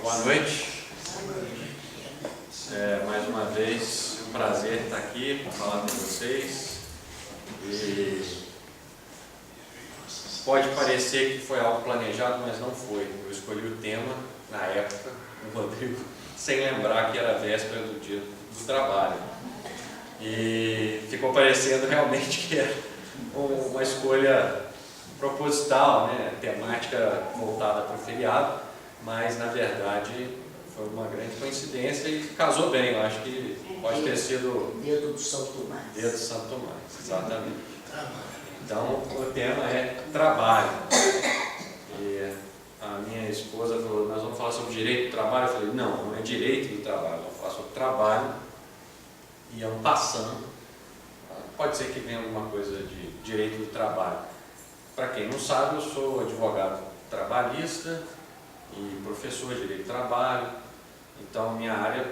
Boa noite. Mais uma vez, um prazer estar aqui para falar com vocês. E pode parecer que foi algo planejado, mas não foi. Eu escolhi o tema, na época, o Rodrigo, sem lembrar que era a véspera do dia do trabalho. E ficou parecendo realmente que era uma escolha proposital, né? Temática voltada para o feriado, mas na verdade foi uma grande coincidência e casou bem. Eu acho que pode ter sido Dedo do São Tomás. Dedo do São Tomás, exatamente. Então o tema é trabalho. E a minha esposa falou: nós vamos falar sobre direito do trabalho. Eu falei: não, não é direito do trabalho, vamos falar sobre trabalho. E é um passando. Pode ser que venha alguma coisa de direito do trabalho. Para quem não sabe, eu sou advogado trabalhista e professor de direito do trabalho. Então, minha área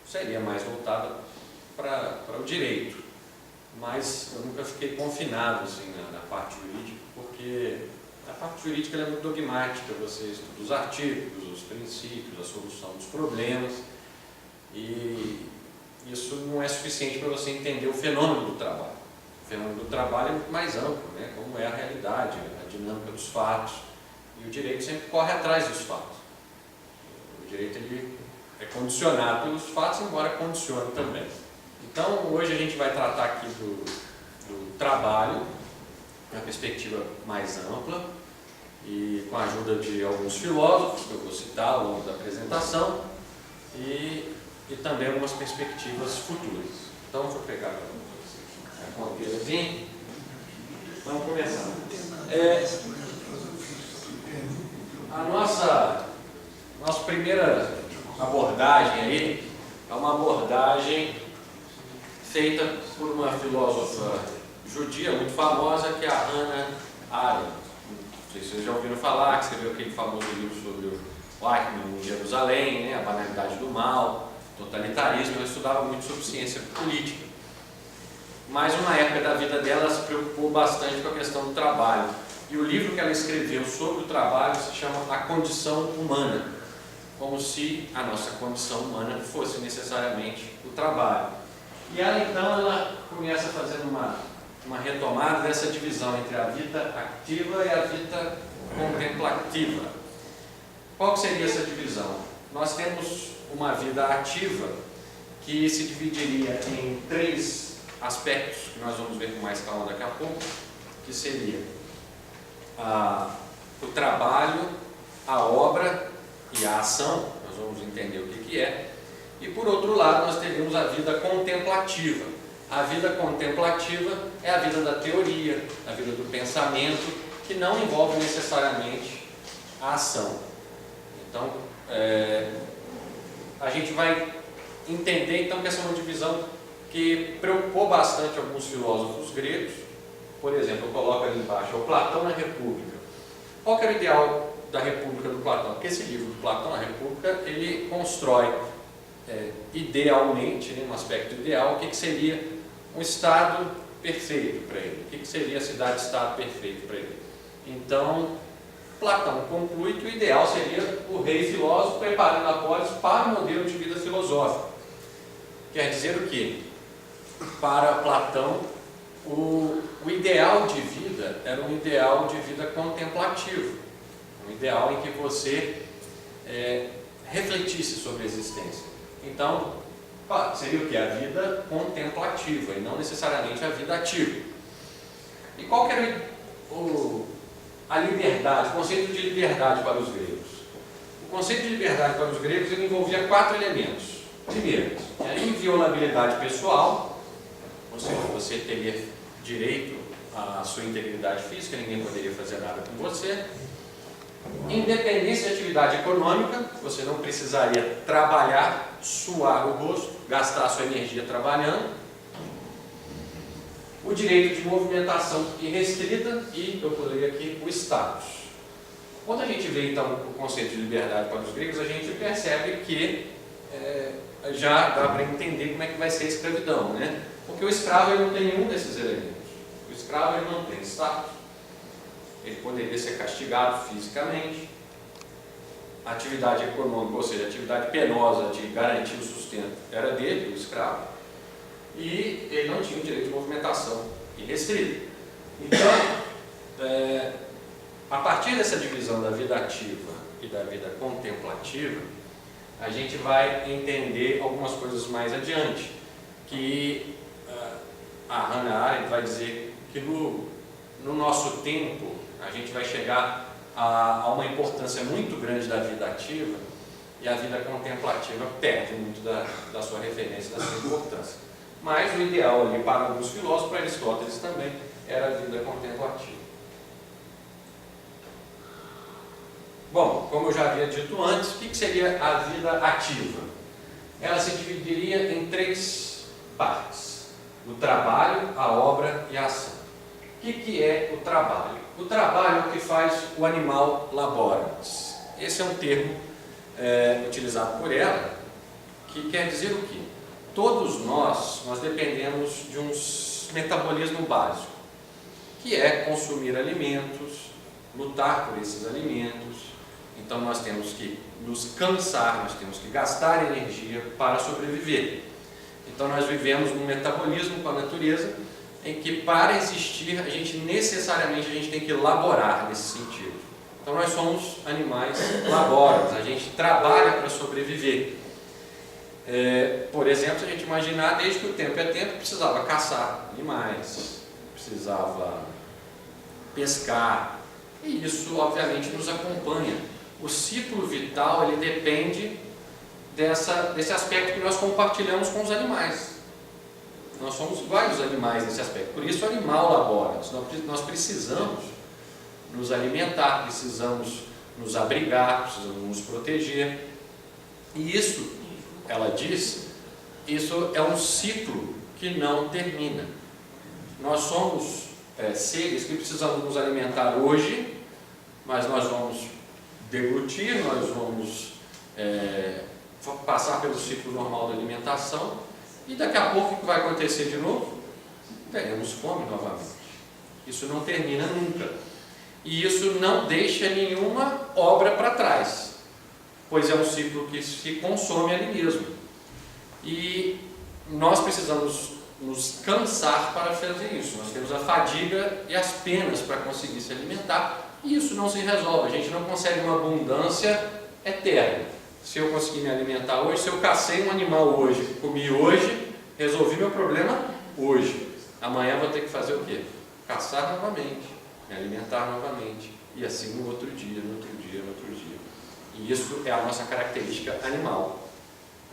seria mais voltada para o direito. Mas eu nunca fiquei confinado assim, na parte jurídica, porque a parte jurídica é muito dogmática. Você estuda os artigos, os princípios, a solução dos problemas. E isso não é suficiente para você entender o fenômeno do trabalho. O fenômeno do trabalho é muito mais amplo, né? Como é a realidade, a dinâmica dos fatos. E o direito sempre corre atrás dos fatos. O direito ele é condicionado pelos fatos, embora condicione também. Então, hoje a gente vai tratar aqui do trabalho, uma perspectiva mais ampla, e com a ajuda de alguns filósofos, que eu vou citar ao longo da apresentação, e também algumas perspectivas futuras. Então, vou pegar a conteúdozinho. Vamos começar. A nossa primeira abordagem aí é uma abordagem feita por uma filósofa judia muito famosa, que é a Hannah Arendt. Não sei se vocês já ouviram falar, que escreveu aquele famoso livro sobre o Eichmann em Jerusalém, né, a banalidade do mal, totalitarismo. Ela estudava muito sobre ciência política. Mas uma época da vida dela, ela se preocupou bastante com a questão do trabalho. E o livro que ela escreveu sobre o trabalho se chama A Condição Humana, como se a nossa condição humana fosse necessariamente o trabalho. E ela então começa fazendo uma retomada dessa divisão entre a vida ativa e a vida contemplativa. Qual que seria essa divisão? Nós temos uma vida ativa que se dividiria em 3 aspectos, que nós vamos ver com mais calma daqui a pouco, que seria o trabalho, a obra e a ação. Nós vamos entender o que é. E por outro lado, nós teríamos a vida contemplativa. A vida contemplativa é a vida da teoria, a vida do pensamento, que não envolve necessariamente a ação. Então, a gente vai entender então que essa é uma divisão que preocupou bastante alguns filósofos gregos. Por exemplo, eu coloco ali embaixo, o Platão na República. Qual que era o ideal da República do Platão? Porque esse livro do Platão, a República, ele constrói idealmente, né, um aspecto ideal, o que seria um Estado perfeito para ele, o que seria a cidade-estado perfeito para ele. Então, Platão conclui que o ideal seria o rei filósofo preparando a polis para o modelo de vida filosófico. Quer dizer o quê? Para Platão, o ideal de vida era um ideal de vida contemplativo, um ideal em que você refletisse sobre a existência. Então, seria o que? A vida contemplativa e não necessariamente a vida ativa. E qual que era a liberdade, o conceito de liberdade para os gregos? O conceito de liberdade para os gregos ele envolvia 4 elementos. Primeiro, a inviolabilidade pessoal, ou seja, você teria direito à sua integridade física, ninguém poderia fazer nada com você. Independência de atividade econômica, você não precisaria trabalhar, suar o rosto, gastar a sua energia trabalhando. O direito de movimentação irrestrita e, eu pulei aqui, o status. Quando a gente vê então o conceito de liberdade para os gregos, a gente percebe que já dá para entender como é que vai ser a escravidão, né? Porque o escravo ele não tem nenhum desses elementos. O escravo ele não tem status, ele poderia ser castigado fisicamente, atividade econômica, ou seja, atividade penosa de garantir o sustento, era dele, do escravo, e ele não tinha o direito de movimentação irrestrito. Então, a partir dessa divisão da vida ativa e da vida contemplativa, a gente vai entender algumas coisas mais adiante, que a Hannah Arendt vai dizer que no nosso tempo a gente vai chegar a uma importância muito grande da vida ativa e a vida contemplativa perde muito da sua referência, da sua importância. Mas o ideal ali para alguns filósofos, para Aristóteles também, era a vida contemplativa. Bom, como eu já havia dito antes, o que seria a vida ativa? Ela se dividiria em 3 partes: o trabalho, a obra e a ação. O que é o trabalho? O trabalho é o que faz o animal laborans. Esse é um termo utilizado por ela, que quer dizer o quê? Todos nós dependemos de um metabolismo básico, que é consumir alimentos, lutar por esses alimentos. Então nós temos que nos cansar, nós temos que gastar energia para sobreviver. Então nós vivemos num metabolismo com a natureza, em que para existir a gente necessariamente tem que laborar nesse sentido. Então nós somos animais laboras, a gente trabalha para sobreviver. Por exemplo, se a gente imaginar, desde que o tempo é tempo, precisava caçar animais, precisava pescar, e isso obviamente nos acompanha. O ciclo vital ele depende desse aspecto que nós compartilhamos com os animais. Nós somos iguais aos animais nesse aspecto, por isso o animal labora. Nós precisamos nos alimentar, precisamos nos abrigar, precisamos nos proteger. E isso, ela diz, isso é um ciclo que não termina. Nós somos seres que precisamos nos alimentar hoje, mas nós vamos deglutir, nós vamos passar pelo ciclo normal da alimentação, e daqui a pouco o que vai acontecer de novo? Teremos fome novamente. Isso não termina nunca. E isso não deixa nenhuma obra para trás, pois é um ciclo que se consome ali mesmo. E nós precisamos nos cansar para fazer isso. Nós temos a fadiga e as penas para conseguir se alimentar, e isso não se resolve. A gente não consegue uma abundância eterna. Se eu conseguir me alimentar hoje, se eu cacei um animal hoje, comi hoje, resolvi meu problema hoje. Amanhã vou ter que fazer o quê? Caçar novamente, me alimentar novamente, e assim no outro dia, no outro dia, no outro dia. E isso é a nossa característica animal.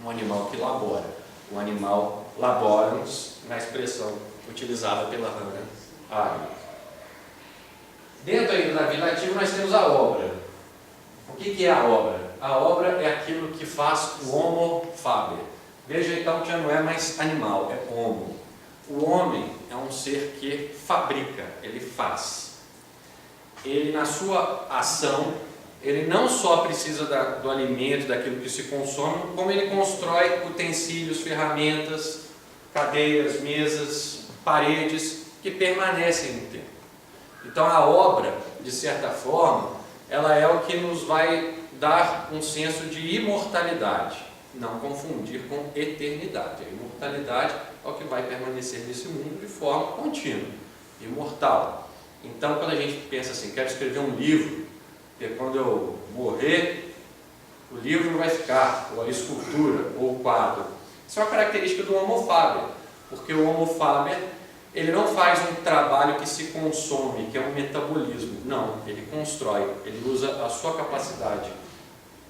Um animal que labora. Um animal laborans, na expressão utilizada pela Hannah Arendt. Dentro ainda da vida ativa nós temos a obra. O que é a obra? A obra é aquilo que faz o homo faber. Veja então que já não é mais animal, é homo. O homem é um ser que fabrica, ele faz. Ele na sua ação, ele não só precisa do alimento, daquilo que se consome, como ele constrói utensílios, ferramentas, cadeiras, mesas, paredes, que permanecem no tempo. Então a obra, de certa forma, ela é o que nos vai dar um senso de imortalidade, não confundir com eternidade. A imortalidade é o que vai permanecer nesse mundo de forma contínua, imortal. Então quando a gente pensa assim, quero escrever um livro, porque quando eu morrer, o livro vai ficar, ou a escultura, ou o quadro. Isso é uma característica do Homo faber, porque o Homo faber ele não faz um trabalho que se consome, que é um metabolismo. Não, ele constrói, ele usa a sua capacidade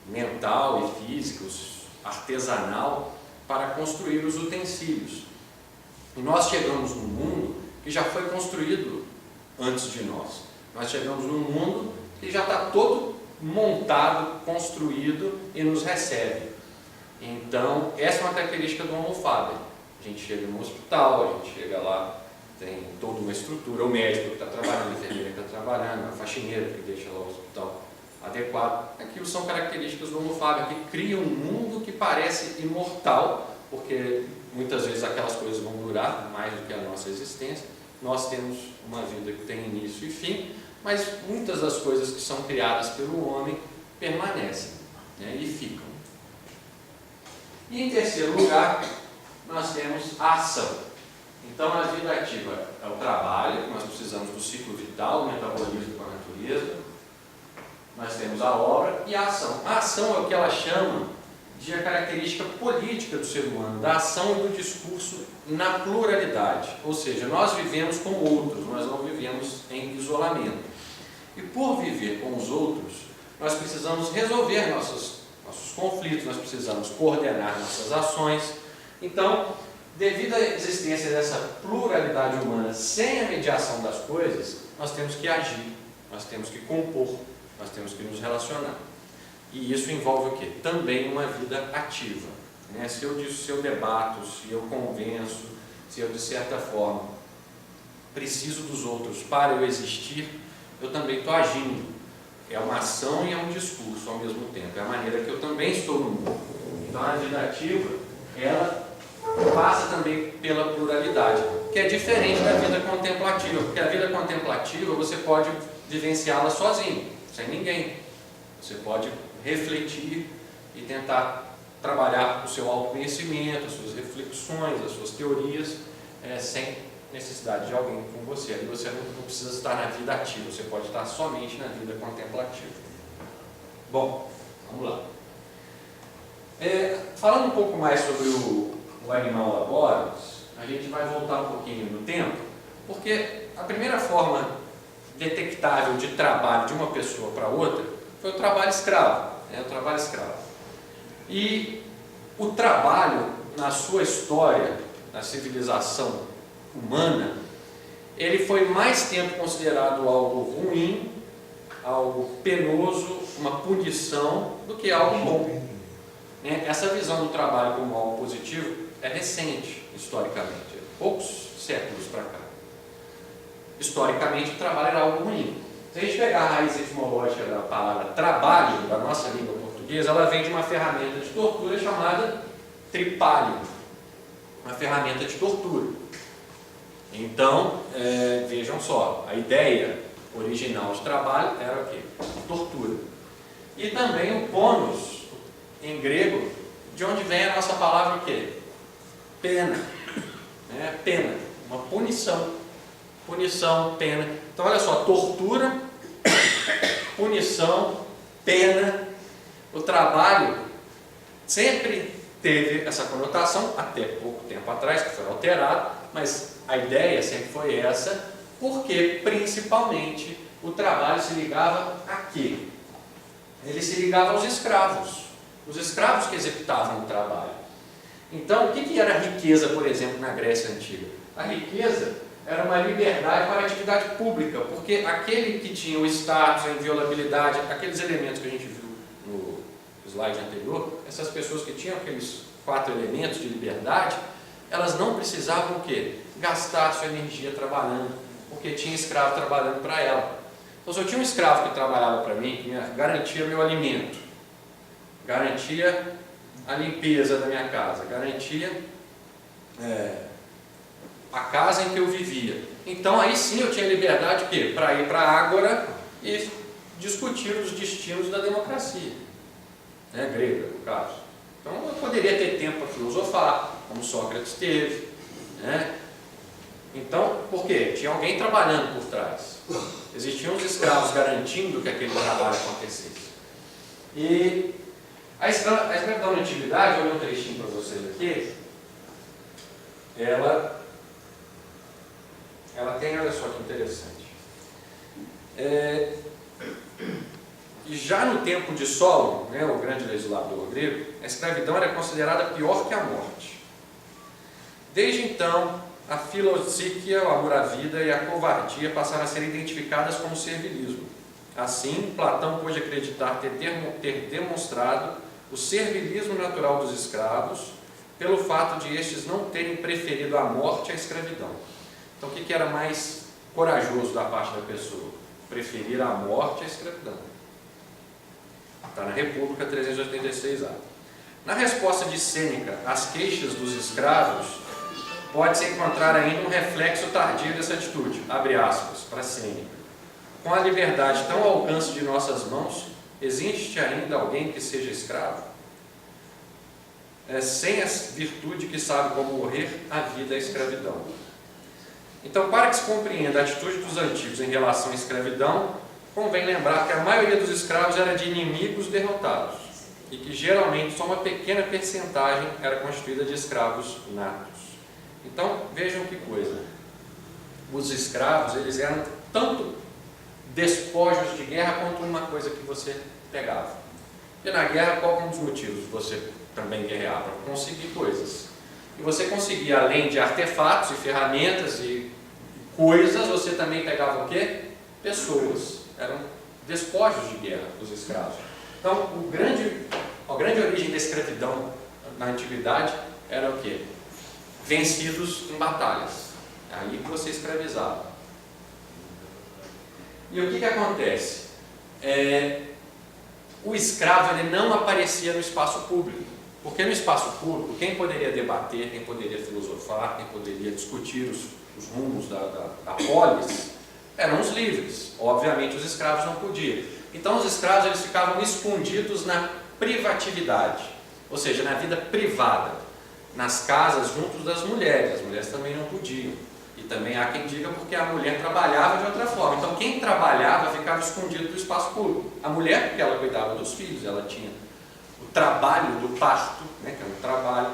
mental e física, artesanal, para construir os utensílios. E nós chegamos num mundo que já foi construído antes de nós. Nós chegamos num mundo que já está todo montado, construído e nos recebe. Então, essa é uma característica do Homo faber. A gente chega no hospital, a gente chega lá, tem toda uma estrutura, o médico que está trabalhando, a enfermeira que está trabalhando, a faxineira que deixa lá o hospital adequado. Aquilo são características do Homo faber, que criam um mundo que parece imortal, porque muitas vezes aquelas coisas vão durar mais do que a nossa existência. Nós temos uma vida que tem início e fim, mas muitas das coisas que são criadas pelo homem permanecem. né, e ficam. E em terceiro lugar, nós temos a ação. Então, a vida ativa é o trabalho, nós precisamos do ciclo vital, do metabolismo com a natureza. Nós temos a obra e a ação. A ação é o que ela chama de a característica política do ser humano, da ação e do discurso na pluralidade. Ou seja, nós vivemos com outros, nós não vivemos em isolamento. E por viver com os outros, nós precisamos resolver nossos conflitos, nós precisamos coordenar nossas ações. Então, devido à existência dessa pluralidade humana, sem a mediação das coisas, nós temos que agir, nós temos que compor, nós temos que nos relacionar. E isso envolve o quê? Também uma vida ativa. Né? Se eu debato, se eu convenço, se eu, de certa forma, preciso dos outros para eu existir, eu também estou agindo. É uma ação e é um discurso ao mesmo tempo. É a maneira que eu também estou no mundo. Então, a vida ativa, ela passa também pela pluralidade, que é diferente da vida contemplativa, porque a vida contemplativa você pode vivenciá-la sozinho, sem ninguém. Você pode refletir e tentar trabalhar o seu autoconhecimento, as suas reflexões, as suas teorias, sem necessidade de alguém com você. Aí você não precisa estar na vida ativa, você pode estar somente na vida contemplativa. Bom, vamos lá. Falando um pouco mais sobre o animal laborans, a gente vai voltar um pouquinho no tempo, porque a primeira forma detectável de trabalho de uma pessoa para outra foi o trabalho escravo. O trabalho escravo. E o trabalho, na sua história, na civilização humana, ele foi mais tempo considerado algo ruim, algo penoso, uma punição, do que algo bom. Essa visão do trabalho como algo positivo é recente, historicamente, poucos séculos para cá. Historicamente, o trabalho era algo ruim. Se a gente pegar a raiz etimológica da palavra trabalho, da nossa língua portuguesa, ela vem de uma ferramenta de tortura chamada tripalho, uma ferramenta de tortura. Então, vejam só, a ideia original de trabalho era o quê? Tortura. E também o pônus, em grego, de onde vem a nossa palavra o quê? Pena. Pena, uma punição. Punição, pena. Então, olha só, tortura, punição, pena. O trabalho sempre teve essa conotação, até pouco tempo atrás, que foi alterado, mas a ideia sempre foi essa, porque, principalmente, o trabalho se ligava a quê? Ele se ligava aos escravos. Os escravos que executavam o trabalho. Então, o que era a riqueza, por exemplo, na Grécia Antiga? A riqueza era uma liberdade para a atividade pública, porque aquele que tinha o status, a inviolabilidade, aqueles elementos que a gente viu no slide anterior, essas pessoas que tinham aqueles 4 elementos de liberdade, elas não precisavam o quê? Gastar sua energia trabalhando, porque tinha escravo trabalhando para ela. Então, se eu tinha um escravo que trabalhava para mim, que me garantia meu alimento, garantia a limpeza da minha casa, garantia a casa em que eu vivia. Então aí sim eu tinha liberdade para ir para a ágora e discutir os destinos da democracia, grega, no caso. Então eu poderia ter tempo para filosofar, como Sócrates teve. Então, por quê? Tinha alguém trabalhando por trás. Existiam os escravos garantindo que aquele trabalho acontecesse. E a escravidão na antiguidade, olha um trechinho para vocês aqui, ela tem, olha só que interessante. E já no tempo de Solon, o grande legislador grego, a escravidão era considerada pior que a morte. Desde então, a filosíquia, o amor à vida e a covardia passaram a ser identificadas como servilismo. Assim, Platão pôde acreditar ter demonstrado o servilismo natural dos escravos pelo fato de estes não terem preferido a morte à escravidão. Então, o que era mais corajoso da parte da pessoa? Preferir a morte à escravidão. Está na República 386A. Na resposta de Sêneca às queixas dos escravos, pode-se encontrar ainda um reflexo tardio dessa atitude, abre aspas, para Sêneca. Com a liberdade tão ao alcance de nossas mãos, existe ainda alguém que seja escravo? Sem a virtude que sabe como morrer, a vida é escravidão. Então, para que se compreenda a atitude dos antigos em relação à escravidão, convém lembrar que a maioria dos escravos era de inimigos derrotados e que geralmente só uma pequena percentagem era constituída de escravos natos. Então, vejam que coisa. Os escravos, eles eram tanto despojos de guerra quanto uma coisa que você pegava. E na guerra, qual é um dos motivos de você também guerrear? Para conseguir coisas. E você conseguia, além de artefatos e ferramentas e coisas, você também pegava o quê? Pessoas. Eram despojos de guerra, os escravos. Então, a grande origem da escravidão na antiguidade era o quê? Vencidos em batalhas. Aí que você escravizava. E o que acontece? O escravo ele não aparecia no espaço público. Porque no espaço público, quem poderia debater, quem poderia filosofar, quem poderia discutir os rumos da polis, eram os livres. Obviamente os escravos não podiam. Então os escravos eles ficavam escondidos na privatividade, ou seja, na vida privada, nas casas juntos das mulheres. As mulheres também não podiam. E também há quem diga porque a mulher trabalhava de outra forma. Então quem trabalhava ficava escondido do espaço público. A mulher, porque ela cuidava dos filhos, ela tinha o trabalho do parto, né, que é um trabalho,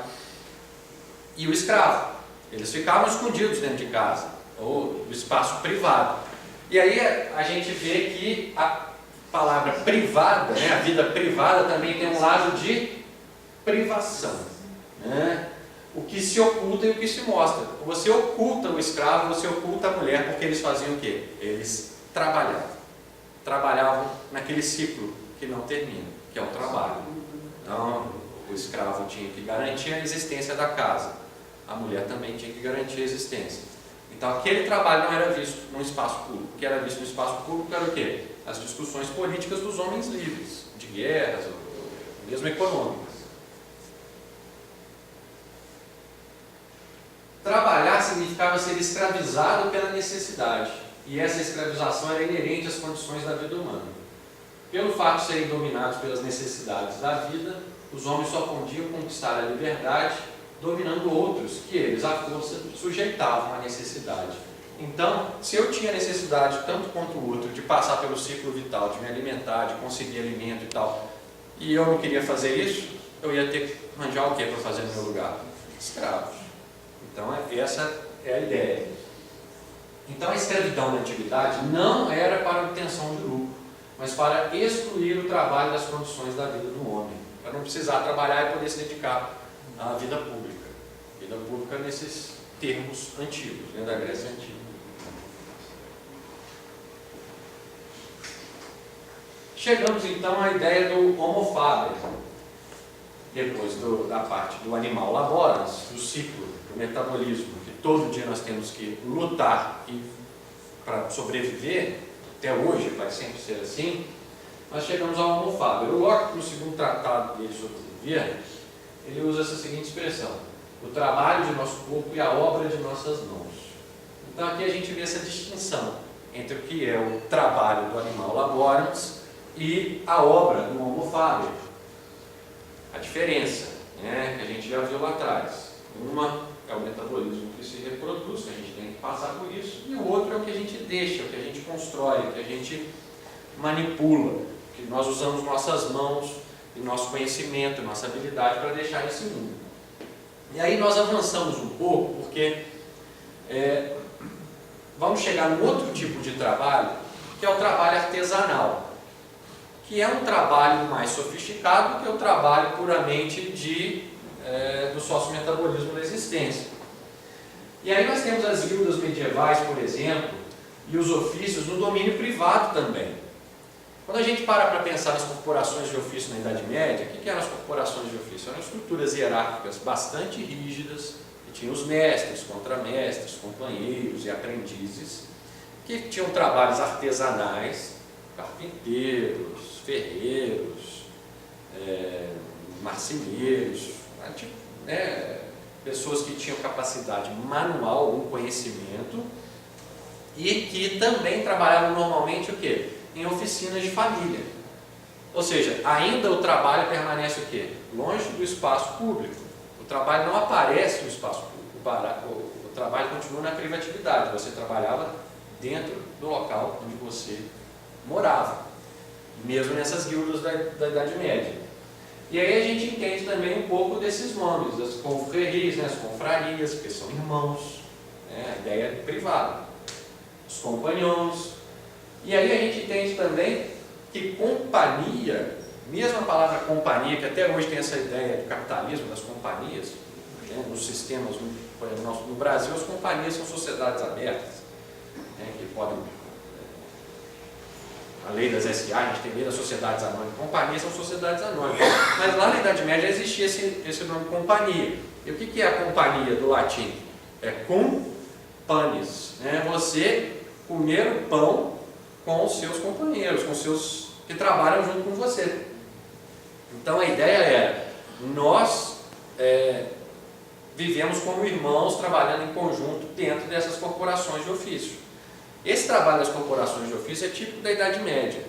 e o escravo. Eles ficavam escondidos dentro de casa, ou no espaço privado. E aí a gente vê que a palavra privada, né, a vida privada também tem um lado de privação, né? O que se oculta e o que se mostra. Você oculta o escravo, você oculta a mulher, porque eles faziam o quê? Eles trabalhavam naquele ciclo que não termina, que é o trabalho. Então, o escravo tinha que garantir a existência da casa, a mulher também tinha que garantir a existência. Então, aquele trabalho não era visto no espaço público. O que era visto no espaço público era o quê? As discussões políticas dos homens livres, de guerras, mesmo econômicas. Trabalhar significava ser escravizado pela necessidade, e essa escravização era inerente às condições da vida humana. Pelo fato de serem dominados pelas necessidades da vida, os homens só podiam conquistar a liberdade dominando outros, que eles, à força, sujeitavam à necessidade. Então, se eu tinha necessidade, tanto quanto o outro, de passar pelo ciclo vital, de me alimentar, de conseguir alimento e tal, e eu não queria fazer isso, eu ia ter que arranjar o que para fazer no meu lugar? Escravos. Então, essa é a ideia. Então, a escravidão na antiguidade não era para obtenção de lucro, mas para excluir o trabalho das condições da vida do homem, para não precisar trabalhar e poder se dedicar à vida pública. Vida pública nesses termos antigos, né, da Grécia Antiga. Chegamos então à ideia do homo faber, depois da parte do animal laborans, do ciclo, do metabolismo, que todo dia nós temos que lutar para sobreviver. Até hoje vai sempre ser assim. Nós chegamos ao homo faber. O Locke, no segundo tratado dele sobre o governo, ele usa essa seguinte expressão: o trabalho de nosso corpo e a obra de nossas mãos. Então aqui a gente vê essa distinção entre o que é o trabalho do animal laborans e a obra do homo faber. A diferença, né, que a gente já viu lá atrás. Uma é o metabolismo que se reproduz, que a gente tem que passar por isso, e o outro é o que a gente deixa, o que a gente constrói, o que a gente manipula, que nós usamos nossas mãos e nosso conhecimento, nossa habilidade para deixar esse mundo. E aí nós avançamos um pouco, porque vamos chegar num outro tipo de trabalho, que é o trabalho artesanal, que é um trabalho mais sofisticado que o trabalho puramente do sociometabolismo da existência. E aí nós temos as guildas medievais, por exemplo, e os ofícios no domínio privado também. Quando a gente para pensar nas corporações de ofício na Idade Média, o que eram as corporações de ofício? Eram estruturas hierárquicas bastante rígidas, que tinham os mestres, contramestres, companheiros e aprendizes, que tinham trabalhos artesanais, carpinteiros, ferreiros, marceneiros, pessoas que tinham capacidade manual, um conhecimento, e que também trabalhavam normalmente o quê? Em oficinas de família. Ou seja, ainda o trabalho permanece o quê? Longe do espaço público. O trabalho não aparece no espaço público. O trabalho continua na privatividade. Você trabalhava dentro do local onde você morava, mesmo nessas guildas da Idade Média. E aí a gente entende também um pouco desses nomes, das confrerias, né, as confrarias, porque são irmãos, né, a ideia é privada, os companhões. E aí a gente entende também que companhia, mesmo a palavra companhia, que até hoje tem essa ideia do capitalismo, das companhias, né, nos sistemas, por exemplo, no Brasil as companhias são sociedades abertas, né, que podem, a lei das SA, a gente tem lei das sociedades anônimas, companhias são sociedades anônimas, mas lá na Idade Média existia esse nome companhia. E o que é a companhia do latim? É cum panis, né, você comer o pão com os seus companheiros, com os seus que trabalham junto com você. Então a ideia é, nós vivemos como irmãos trabalhando em conjunto dentro dessas corporações de ofício. Esse trabalho das corporações de ofício é típico da Idade Média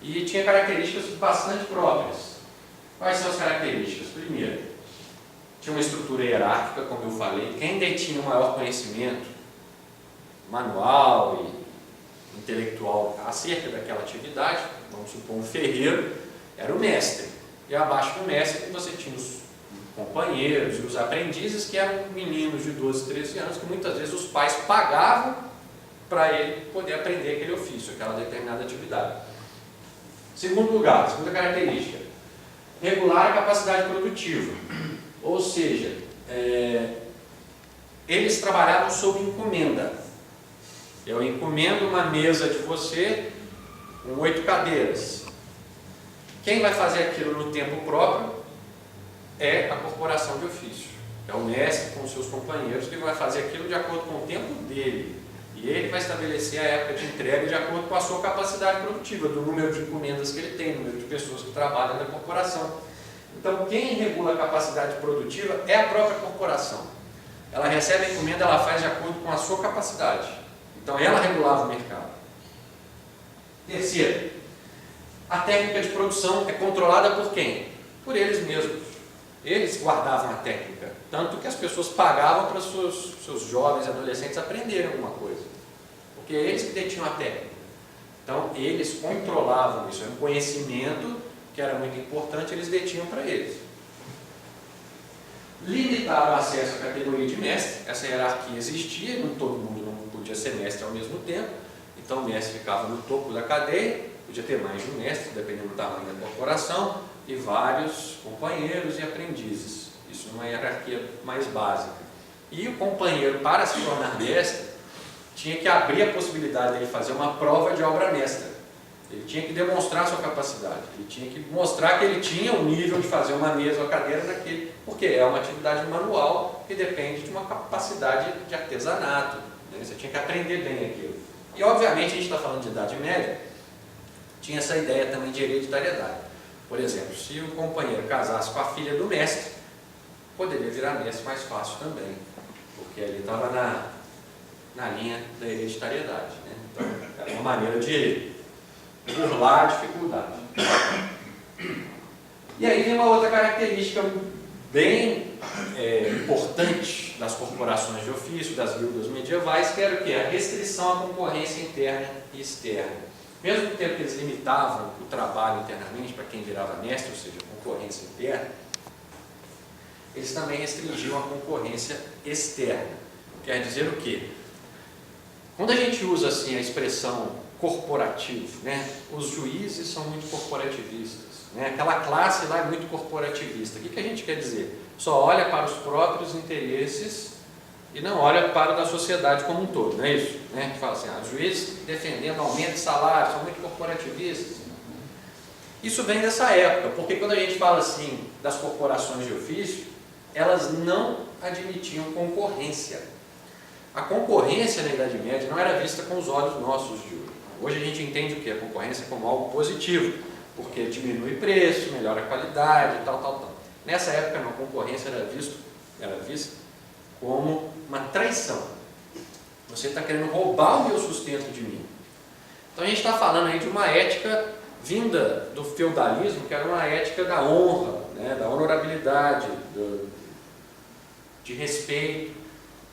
e tinha características bastante próprias. Quais são as características? Primeiro, tinha uma estrutura hierárquica, como eu falei. Quem detinha o maior conhecimento manual e intelectual acerca daquela atividade, vamos supor um ferreiro, era o mestre. E abaixo do mestre você tinha os companheiros e os aprendizes, que eram meninos de 12, 13 anos, que muitas vezes os pais pagavam para ele poder aprender aquele ofício, aquela determinada atividade. Segundo lugar, segunda característica, regular a capacidade produtiva. Ou seja, eles trabalhavam sob encomenda. Eu encomendo uma mesa de você com 8 cadeiras. Quem vai fazer aquilo no tempo próprio é a corporação de ofício. É o mestre com os seus companheiros que vai fazer aquilo de acordo com o tempo dele. E ele vai estabelecer a época de entrega de acordo com a sua capacidade produtiva, do número de encomendas que ele tem, do número de pessoas que trabalham na corporação. Então, quem regula a capacidade produtiva é a própria corporação. Ela recebe a encomenda, ela faz de acordo com a sua capacidade. Então, ela regulava o mercado. Terceiro, a técnica de produção é controlada por quem? Por eles mesmos. Eles guardavam a técnica, tanto que as pessoas pagavam para os seus jovens e adolescentes aprenderem alguma coisa, porque eles que detinham a técnica. Então, eles controlavam isso, era um conhecimento que era muito importante, eles detinham para eles. Limitaram o acesso à categoria de mestre, essa hierarquia existia, todo mundo não podia ser mestre ao mesmo tempo, então o mestre ficava no topo da cadeia, podia ter mais de um mestre, dependendo do tamanho da corporação, e vários companheiros e aprendizes. Isso numa hierarquia mais básica. E o companheiro, para se tornar mestre, tinha que abrir a possibilidade de ele fazer uma prova de obra mestra. Ele tinha que demonstrar sua capacidade, ele tinha que mostrar que ele tinha o nível de fazer uma mesa ou cadeira daquele, porque é uma atividade manual que depende de uma capacidade de artesanato, né? Você tinha que aprender bem aquilo. E obviamente a gente está falando de Idade Média, tinha essa ideia também de hereditariedade. Por exemplo, se o companheiro casasse com a filha do mestre, poderia virar mestre mais fácil também, porque ali estava na linha da hereditariedade, né? Então, era uma maneira de burlar a dificuldade. E aí vem uma outra característica bem importante das corporações de ofício, das guildas medievais, que era o quê? A restrição à concorrência interna e externa. Mesmo no tempo que eles limitavam o trabalho internamente para quem virava mestre, ou seja, a concorrência interna, eles também restringiam a concorrência externa. Quer dizer o quê? Quando a gente usa assim a expressão corporativo, né, os juízes são muito corporativistas, né, aquela classe lá é muito corporativista. O que a gente quer dizer? Só olha para os próprios interesses e não olha para a da sociedade como um todo, não é isso? Né? Que fala assim, os juízes defendendo aumento de salário, são muito corporativistas. Isso vem dessa época, porque quando a gente fala assim das corporações de ofício, elas não admitiam concorrência. A concorrência na Idade Média não era vista com os olhos nossos de hoje. Hoje a gente entende o que? A concorrência como algo positivo, porque diminui preço, melhora a qualidade, tal. Nessa época não, a concorrência era vista como uma traição. Você está querendo roubar o meu sustento de mim. Então a gente está falando aí de uma ética vinda do feudalismo, que era uma ética da honra, né, da honorabilidade, de respeito,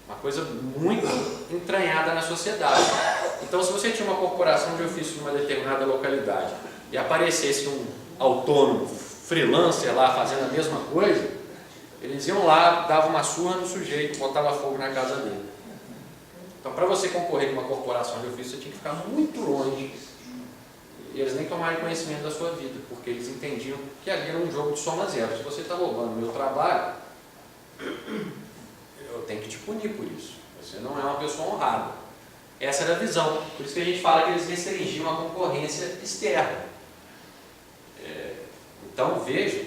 uma coisa muito entranhada na sociedade. Então, se você tinha uma corporação de ofício numa determinada localidade e aparecesse um autônomo, freelancer lá fazendo a mesma coisa, eles iam lá, davam uma surra no sujeito, botavam fogo na casa dele. Então, para você concorrer com uma corporação de ofício, você tinha que ficar muito longe. E eles nem tomaram conhecimento da sua vida, porque eles entendiam que ali era um jogo de soma zero. Se você está roubando o meu trabalho, eu tenho que te punir por isso. Você não é uma pessoa honrada. Essa era a visão. Por isso que a gente fala que eles restringiam a concorrência externa. Então, vejam.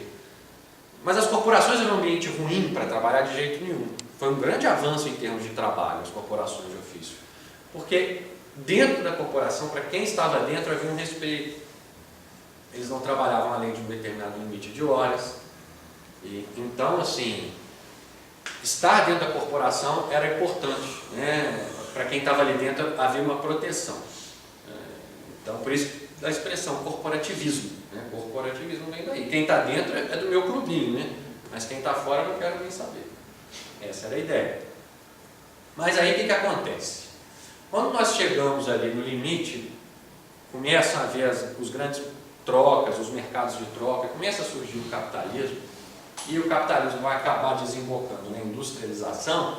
Mas as corporações eram um ambiente ruim para trabalhar de jeito nenhum. Foi um grande avanço em termos de trabalho, as corporações de ofício. Porque dentro da corporação, para quem estava dentro, havia um respeito. Eles não trabalhavam além de um determinado limite de horas. E, então, assim, estar dentro da corporação era importante, né? Para quem estava ali dentro, havia uma proteção. Então, por isso da expressão corporativismo. Né? Corporativismo vem daí. Quem está dentro é do meu clubinho, né? Mas quem está fora eu não quero nem saber. Essa era a ideia. Mas aí o que acontece? Quando nós chegamos ali no limite, começam a haver os grandes trocas, os mercados de troca, começa a surgir o capitalismo, e o capitalismo vai acabar desembocando na industrialização.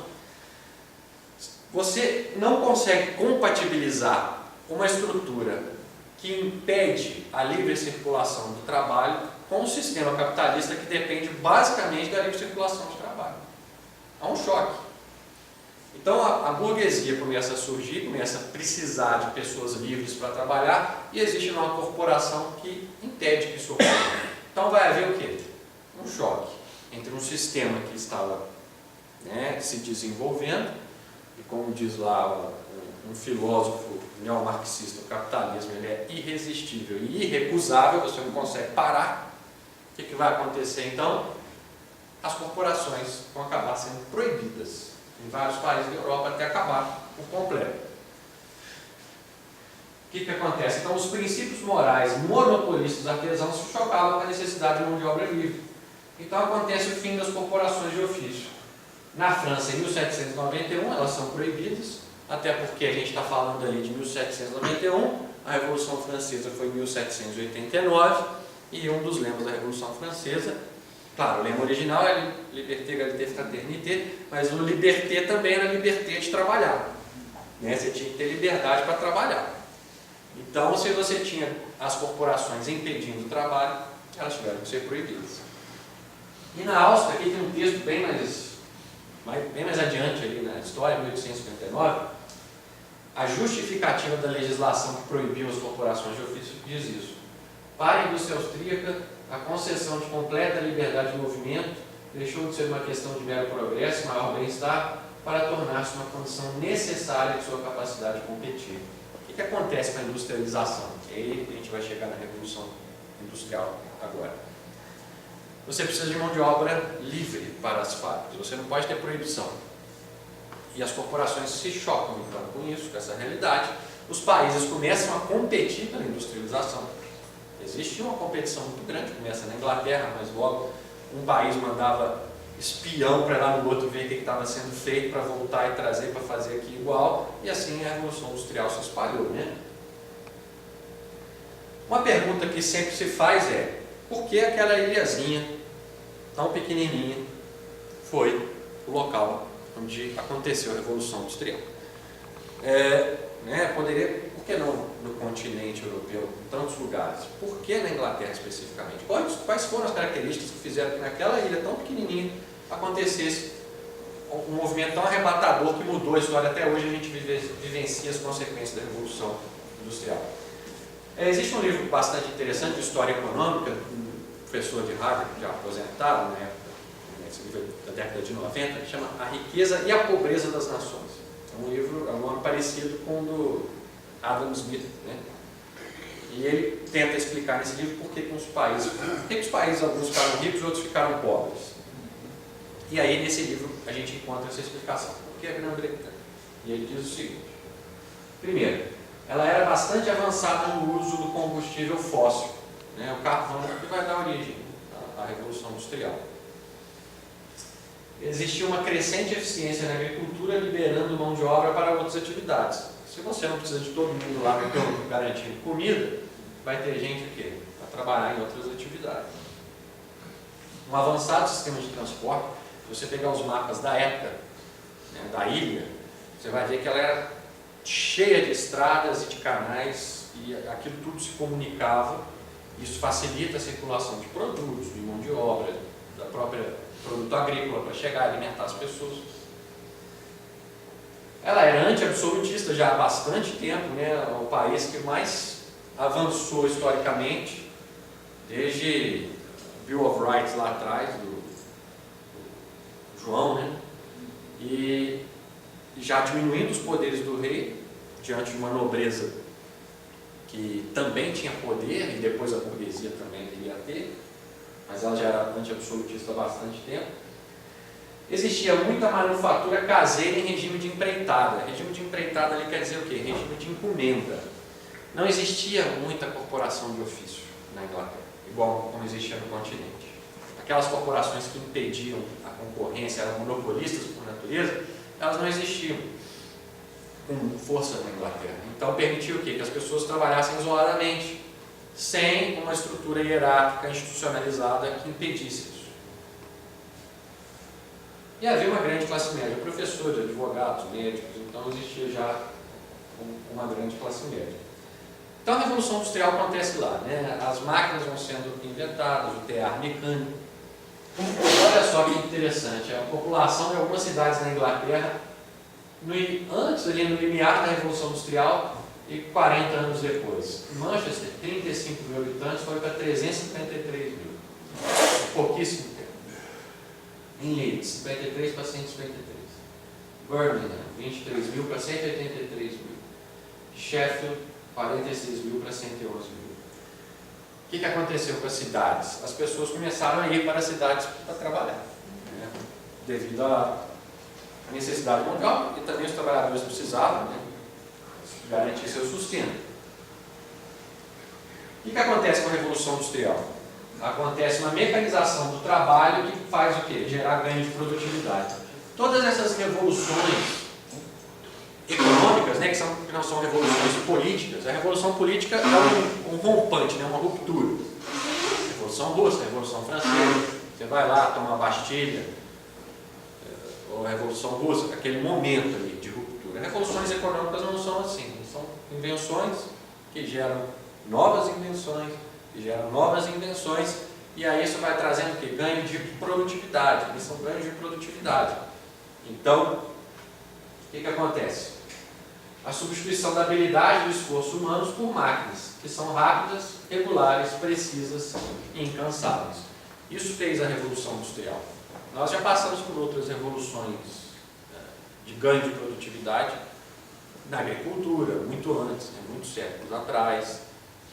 Você não consegue compatibilizar uma estrutura que impede a livre circulação do trabalho com um sistema capitalista que depende basicamente da livre circulação de trabalho. Há um choque. Então a burguesia começa a surgir, começa a precisar de pessoas livres para trabalhar, e existe uma corporação que impede que isso ocorra. Então vai haver o quê? Um choque entre um sistema que estava, né, se desenvolvendo, e como diz lá um filósofo neomarxista, o capitalismo ele é irresistível e irrecusável, você não consegue parar. O que vai acontecer então? As corporações vão acabar sendo proibidas em vários países da Europa até acabar por completo. O que acontece? Então, os princípios morais monopolistas artesãos se chocavam com a necessidade de mão de obra livre. Então, acontece o fim das corporações de ofício. Na França, em 1791, elas são proibidas, até porque a gente está falando ali de 1791, a Revolução Francesa foi em 1789, e um dos lemas da Revolução Francesa, claro, o lema original é Liberté, Égalité, Fraternité, mas o Liberté também era liberté de trabalhar. Né? Você tinha que ter liberdade para trabalhar. Então, se você tinha as corporações impedindo o trabalho, elas tiveram que ser proibidas. E na Áustria, aqui tem um texto bem mais adiante ali na história, 1859, a justificativa da legislação que proibiu as corporações de ofício diz isso. Para a indústria austríaca, a concessão de completa liberdade de movimento deixou de ser uma questão de mero progresso, maior bem-estar, para tornar-se uma condição necessária de sua capacidade de competir. O que acontece com a industrialização? E aí a gente vai chegar na Revolução Industrial agora. Você precisa de mão de obra livre para as fábricas, você não pode ter proibição. E as corporações se chocam então com isso, com essa realidade. Os países começam a competir pela industrialização. Existia uma competição muito grande, começa na Inglaterra, mas logo um país mandava espião para lá no outro ver o que estava sendo feito, para voltar e trazer para fazer aqui igual, e assim a Revolução Industrial se espalhou, né? Uma pergunta que sempre se faz é: por que aquela ilhazinha tão pequenininha foi o local onde aconteceu a Revolução Industrial? Por que não no continente europeu, em tantos lugares? Por que na Inglaterra especificamente? Quais foram as características que fizeram que naquela ilha tão pequenininha acontecesse um movimento tão arrebatador que mudou a história? Até hoje a gente vivencia as consequências da Revolução Industrial. Existe um livro bastante interessante de história econômica, um professor de Harvard, já aposentado na época, esse livro da década de 90, que chama A Riqueza e a Pobreza das Nações. É um livro, é um nome parecido com o do Adam Smith, né? E ele tenta explicar nesse livro por que os países, alguns ficaram ricos, outros ficaram pobres. E aí nesse livro a gente encontra essa explicação. Por que a Grã-Bretanha? E ele diz o seguinte: primeiro, ela era bastante avançada no uso do combustível fóssil, né? O carvão que vai dar origem à Revolução Industrial. Existia uma crescente eficiência na agricultura, liberando mão de obra para outras atividades. Se você não precisa de todo mundo lá garantindo comida, vai ter gente o quê? Para trabalhar em outras atividades. Um avançado sistema de transporte, se você pegar os mapas da época, né, da ilha, você vai ver que ela era cheia de estradas e de canais, e aquilo tudo se comunicava. Isso facilita a circulação de produtos, de mão de obra, da própria produto agrícola para chegar e alimentar as pessoas. Ela era anti-absolutista já há bastante tempo, né? O país que mais avançou historicamente, desde Bill of Rights lá atrás, do João, né? E já diminuindo os poderes do rei, diante de uma nobreza que também tinha poder, e depois a burguesia também viria a ter, mas ela já era anti-absolutista há bastante tempo. Existia muita manufatura caseira em regime de empreitada. Regime de empreitada ali quer dizer o quê? Regime de encomenda. Não existia muita corporação de ofício na Inglaterra, igual como existia no continente. Aquelas corporações que impediam a concorrência, eram monopolistas por natureza, elas não existiam com força na Inglaterra. Então permitia o quê? Que as pessoas trabalhassem isoladamente, sem uma estrutura hierárquica institucionalizada que impedisse isso. E havia uma grande classe média, professores, advogados, médicos, então existia já uma grande classe média. Então a Revolução Industrial acontece lá, né? As máquinas vão sendo inventadas, o tear mecânico. Olha só que interessante, a população de algumas cidades na Inglaterra, antes ali no limiar da Revolução Industrial, e 40 anos depois. Manchester, 35 mil habitantes, foi para 353 mil. Pouquíssimo tempo. Em Leeds, 53 para 153. Birmingham, 23 mil para 183 mil. Sheffield, 46 mil para 111 mil. O que aconteceu com as cidades? As pessoas começaram a ir para as cidades para trabalhar, né? Devido à necessidade mundial, e também os trabalhadores precisavam, né, garantir seu sustento. O que acontece com a Revolução Industrial? Acontece uma mecanização do trabalho que faz o quê? Gerar ganho de produtividade. Todas essas revoluções econômicas, né, que não são revoluções políticas, a revolução política é um rompante, né, uma ruptura. Revolução Russa, Revolução Francesa, você vai lá, toma a Bastilha, ou a Revolução Russa, aquele momento ali de ruptura. Revoluções econômicas não são assim, são invenções que geram novas invenções, que geram novas invenções, e aí isso vai trazendo o quê? Ganho de produtividade, eles são ganhos de produtividade. Então, o que acontece? A substituição da habilidade e do esforço humanos por máquinas, que são rápidas, regulares, precisas e incansáveis. Isso fez a Revolução Industrial. Nós já passamos por outras revoluções de ganho de produtividade na agricultura, muito antes, né, muitos séculos atrás.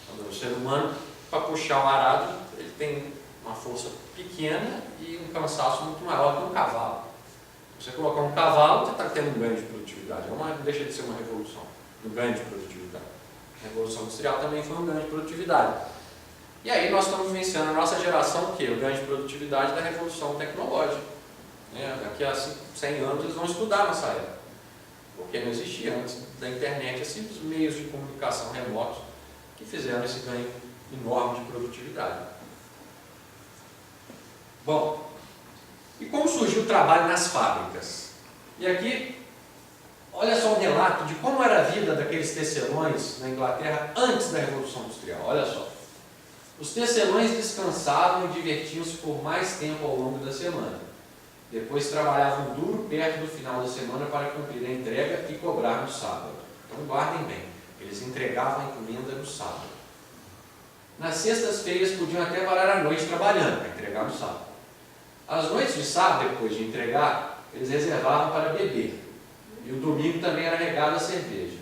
Quando o ser humano, para puxar o arado, ele tem uma força pequena e um cansaço muito maior que um cavalo. Você colocar um cavalo, você está tendo um ganho de produtividade. Não deixa de ser uma revolução, um ganho de produtividade. A Revolução Industrial também foi um ganho de produtividade. E aí nós estamos vivenciando a nossa geração o quê? O ganho de produtividade da Revolução Tecnológica. Daqui a 100 anos eles vão estudar nessa época. Porque não existia antes da internet esses meios de comunicação remotos que fizeram esse ganho enorme de produtividade. Bom, e como surgiu o trabalho nas fábricas? E aqui, olha só um relato de como era a vida daqueles tecelões na Inglaterra antes da Revolução Industrial. Olha só. Os tecelões descansavam e divertiam-se por mais tempo ao longo da semana. Depois trabalhavam duro perto do final da semana para cumprir a entrega e cobrar no sábado. Então guardem bem, eles entregavam a encomenda no sábado. Nas sextas-feiras podiam até parar a noite trabalhando, para entregar no sábado. As noites de sábado, depois de entregar, eles reservavam para beber. E o domingo também era regado a cerveja.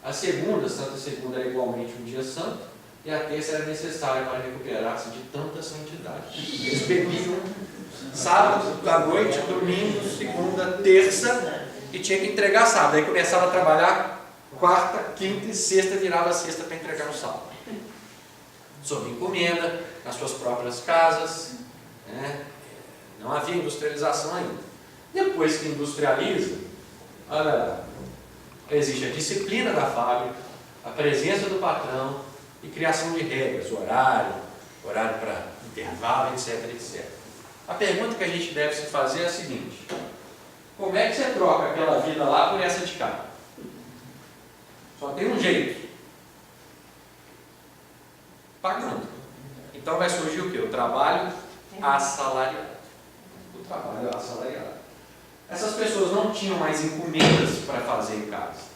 A segunda, Santa Segunda, era igualmente um dia santo, e a terça era necessária para recuperar-se de tanta santidade. Eles bebiam sábado à noite, domingo, segunda, terça, e tinha que entregar sábado. Aí começava a trabalhar quarta, quinta e sexta, virava a sexta para entregar no sábado. sob encomenda, nas suas próprias casas, né? Não havia industrialização ainda. Depois que industrializa, olha lá, existe a disciplina da fábrica, a presença do patrão e criação de regras, horário para intervalo, etc, etc. A pergunta que a gente deve se fazer é a seguinte: como é que você troca aquela vida lá por essa de cá? Só tem um jeito: pagando. Então vai surgir o quê? O trabalho assalariado. O trabalho assalariado. Essas pessoas não tinham mais encomendas para fazer em casa.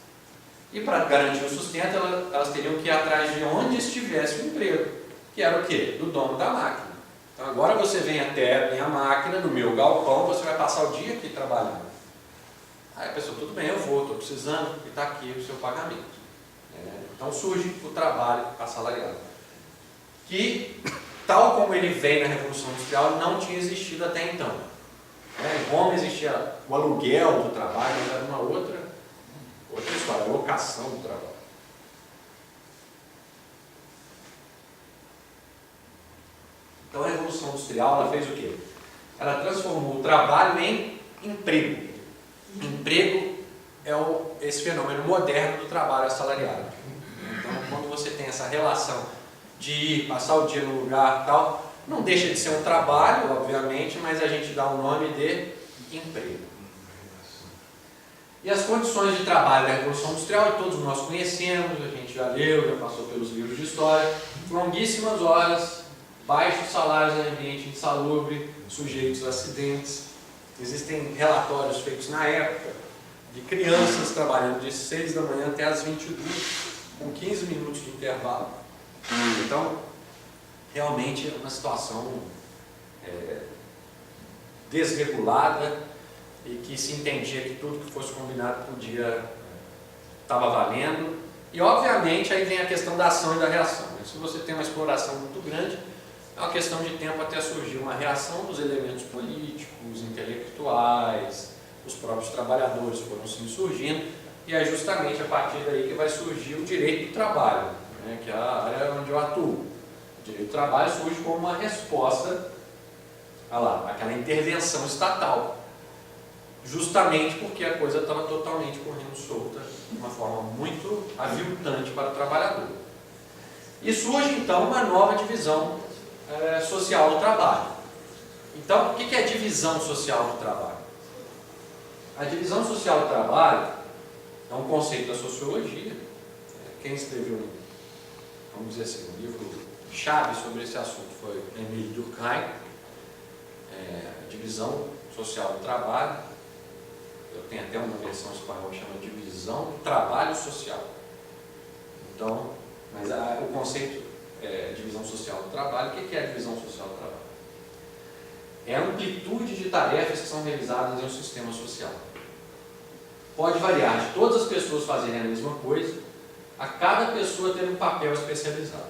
E para garantir o sustento, elas teriam que ir atrás de onde estivesse o emprego, que era o quê? Do dono da máquina. Então agora você vem até a minha máquina, no meu galpão, você vai passar o dia aqui trabalhando. Aí a pessoa, tudo bem, eu vou, estou precisando, e está aqui o seu pagamento. Então surge o trabalho assalariado, que, tal como ele veio na Revolução Industrial, não tinha existido até então. Em Roma existia o aluguel do trabalho, mas era uma outra história, a locação do trabalho. Então a Revolução Industrial, ela fez o quê? Ela transformou o trabalho em emprego. Emprego é esse fenômeno moderno do trabalho assalariado. Então, quando você tem essa relação de ir, passar o dia no lugar e tal, não deixa de ser um trabalho, obviamente, mas a gente dá o nome de emprego. E as condições de trabalho da Revolução Industrial, todos nós conhecemos, a gente já leu, já passou pelos livros de história, longuíssimas horas, baixos salários em ambiente insalubre, sujeitos a acidentes. Existem relatórios feitos na época de crianças trabalhando de 6 da manhã até as 22, com 15 minutos de intervalo. Então, realmente é uma situação desregulada e que se entendia que tudo que fosse combinado podia estava valendo. E, obviamente, aí vem a questão da ação e da reação. Se você tem uma exploração muito grande, é uma questão de tempo até surgir uma reação dos elementos políticos, intelectuais, os próprios trabalhadores foram se surgindo, e é justamente a partir daí que vai surgir o direito do trabalho, né, que é a área onde eu atuo. O direito do trabalho surge como uma resposta àquela intervenção estatal, justamente porque a coisa estava totalmente correndo solta, de uma forma muito aviltante para o trabalhador. E surge então uma nova divisão social do trabalho. Então, o que é a divisão social do trabalho? A divisão social do trabalho é um conceito da sociologia. Quem escreveu, vamos dizer assim, um livro-chave sobre esse assunto foi Émile Durkheim. A divisão social do trabalho. Eu tenho até uma versão espanhola que chama divisão do trabalho social. Então, mas o conceito divisão social do trabalho, o que é a divisão social do trabalho? É a amplitude de tarefas que são realizadas em um sistema social. Pode variar de todas as pessoas fazerem a mesma coisa, a cada pessoa ter um papel especializado.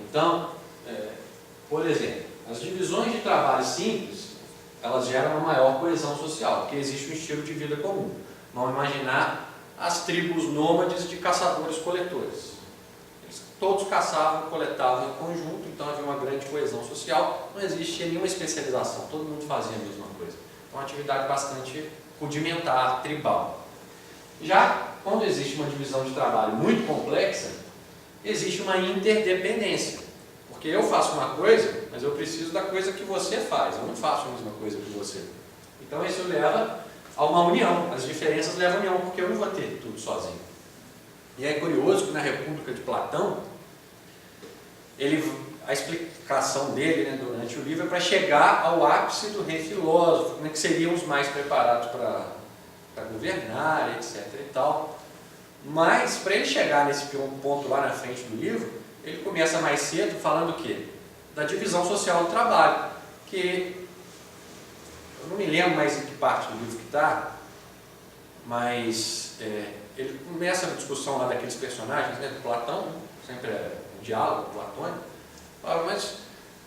Então, por exemplo, as divisões de trabalho simples, elas geram uma maior coesão social, porque existe um estilo de vida comum. Vamos imaginar as tribos nômades de caçadores-coletores. Eles todos caçavam e coletavam em conjunto, então havia uma grande coesão social, não existia nenhuma especialização, todo mundo fazia a mesma coisa. Então, uma atividade bastante rudimentar, tribal. Já quando existe uma divisão de trabalho muito complexa, existe uma interdependência. Porque eu faço uma coisa, mas eu preciso da coisa que você faz, eu não faço a mesma coisa que você. Então isso leva a uma união, as diferenças levam a união, porque eu não vou ter tudo sozinho. E é curioso que na República de Platão, a explicação dele, né, durante o livro é para chegar ao ápice do rei filósofo, como é que seriam os mais preparados para governar, etc. e tal. Mas para ele chegar nesse ponto lá na frente do livro, ele começa mais cedo falando o quê? Da divisão social do trabalho, que eu não me lembro mais em que parte do livro que está, mas ele começa a discussão lá daqueles personagens, né, do Platão, sempre é um diálogo platônico. Fala, mas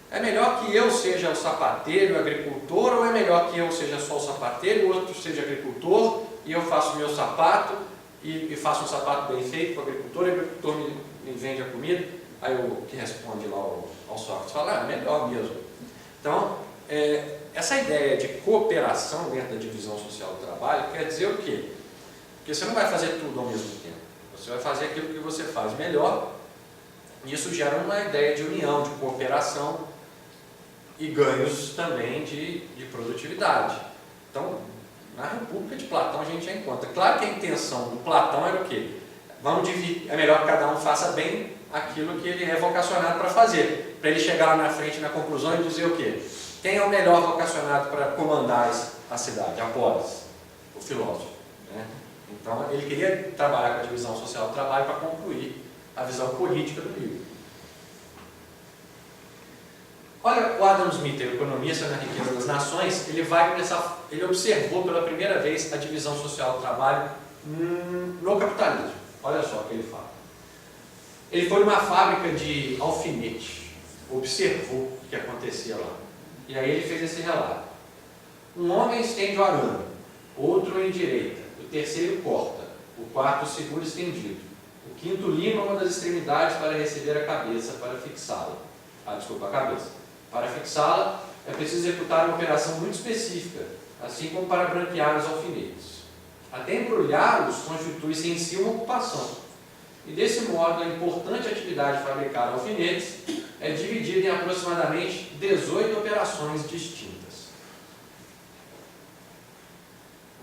é melhor que eu seja o sapateiro e o agricultor, ou é melhor que eu seja só o sapateiro e o outro seja agricultor, e eu faço o meu sapato, e faço um sapato bem feito para o agricultor me vende a comida? Aí o que responde lá ao Sócrates fala, melhor mesmo. Então, essa ideia de cooperação dentro da divisão social do trabalho quer dizer o quê? Porque você não vai fazer tudo ao mesmo tempo. Você vai fazer aquilo que você faz melhor, e isso gera uma ideia de união, de cooperação e ganhos também de produtividade. Então, na República de Platão a gente já encontra. Claro que a intenção do Platão era o quê? Vamos dividir, é melhor que cada um faça bem aquilo que ele é vocacionado para fazer, para ele chegar lá na frente na conclusão e dizer o quê? Quem é o melhor vocacionado para comandar a cidade? Após o filósofo, né? Então ele queria trabalhar com a divisão social do trabalho para concluir a visão política do livro. Olha, o Adam Smith, o economista na Riqueza das Nações, ele observou pela primeira vez a divisão social do trabalho no capitalismo. Olha só o que ele fala. Ele foi numa fábrica de alfinete, observou o que acontecia lá. E aí ele fez esse relato. Um homem estende o arame, outro endireita, o terceiro corta, o quarto segura estendido, o quinto lima uma das extremidades para receber a cabeça, para fixá-la. A cabeça. Para fixá-la, é preciso executar uma operação muito específica, assim como para branquear os alfinetes. Até embrulhá-los constitui-se em si uma ocupação. E desse modo, a importante atividade de fabricar alfinetes é dividida em aproximadamente 18 operações distintas.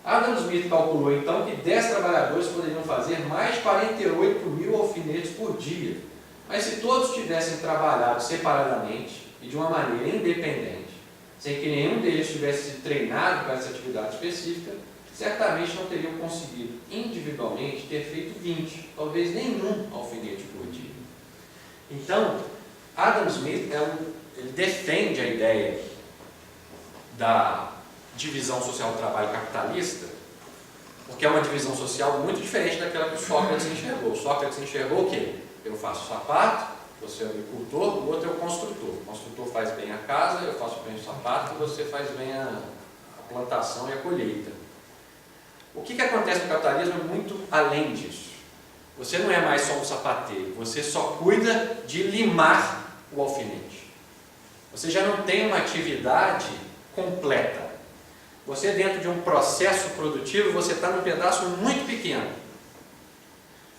Adam Smith calculou então que 10 trabalhadores poderiam fazer mais de 48.000 alfinetes por dia. Mas se todos tivessem trabalhado separadamente e de uma maneira independente, sem que nenhum deles tivesse sido treinado para essa atividade específica, certamente não teriam conseguido individualmente ter feito 20, talvez nenhum alfinete por dia. Então, Adam Smith ele defende a ideia da divisão social do trabalho capitalista, porque é uma divisão social muito diferente daquela que o Sócrates enxergou. O Sócrates enxergou o quê? Eu faço sapato, você é o agricultor, o outro é o construtor. O construtor faz bem a casa, eu faço bem o sapato, e você faz bem a plantação e a colheita. O que acontece no capitalismo é muito além disso. Você não é mais só um sapateiro, você só cuida de limar o alfinete. Você já não tem uma atividade completa. Você, dentro de um processo produtivo, você está num pedaço muito pequeno.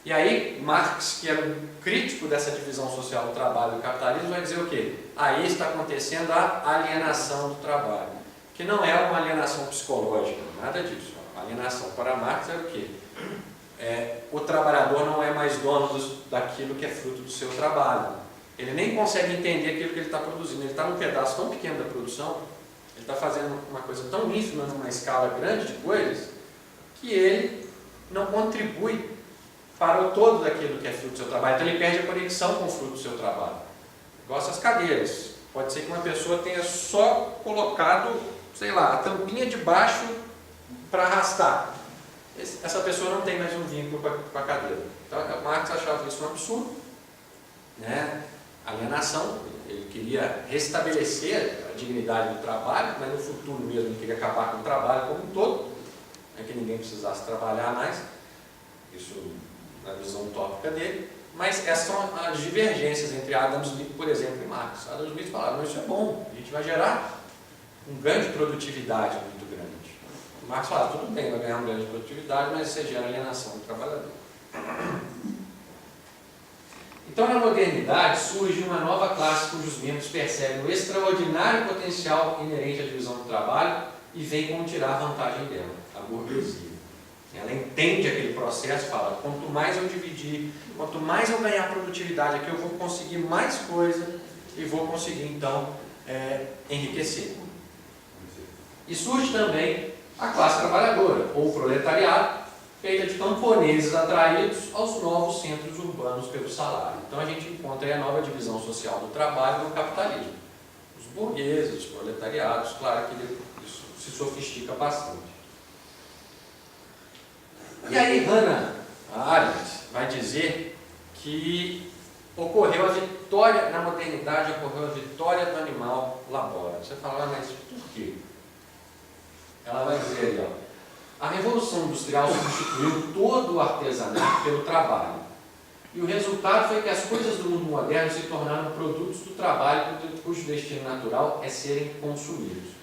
E aí, Marx, que era um crítico dessa divisão social do trabalho do capitalismo, vai dizer o quê? Aí está acontecendo a alienação do trabalho, que não é uma alienação psicológica, nada disso. A alienação para Marx era o quê? O trabalhador não é mais dono daquilo que é fruto do seu trabalho. Ele nem consegue entender aquilo que ele está produzindo. Ele está num pedaço tão pequeno da produção, ele está fazendo uma coisa tão ínfima, numa escala grande de coisas, que ele não contribui para o todo daquilo que é fruto do seu trabalho. Então ele perde a conexão com o fruto do seu trabalho. Igual essas cadeiras. Pode ser que uma pessoa tenha só colocado, sei lá, a tampinha de baixo para arrastar. Essa pessoa não tem mais um vínculo com a cadeira. Então Marx achava isso um absurdo, né? Alienação. Ele queria restabelecer a dignidade do trabalho, mas no futuro mesmo ele queria acabar com o trabalho como um todo, né? Que ninguém precisasse trabalhar mais. Isso na visão utópica dele. Mas essas são as divergências entre Adam Smith, por exemplo, e Marx. Adam Smith falava, não, isso é bom, a gente vai gerar um ganho de produtividade muito grande. Marx falava, tudo bem, vai ganhar um ganho de produtividade, mas você gera alienação do trabalhador. Então, na modernidade, surge uma nova classe cujos membros percebem o extraordinário potencial inerente à divisão do trabalho e vêm como tirar vantagem dela, a burguesia. Ela entende aquele processo e fala, quanto mais eu dividir, quanto mais eu ganhar produtividade aqui, eu vou conseguir mais coisa e vou conseguir, então, enriquecer. E surge também a classe trabalhadora, ou o proletariado, feita de camponeses atraídos aos novos centros urbanos pelo salário. Então a gente encontra aí a nova divisão social do trabalho no capitalismo. Os burgueses, os proletariados, claro que isso se sofistica bastante. E aí Hannah Arendt vai dizer que ocorreu a vitória, na modernidade ocorreu a vitória do animal labora. Você fala, mas por quê? Ela vai dizer ali, ó, a Revolução Industrial substituiu todo o artesanato pelo trabalho. E o resultado foi que as coisas do mundo moderno se tornaram produtos do trabalho cujo destino natural é serem consumidos.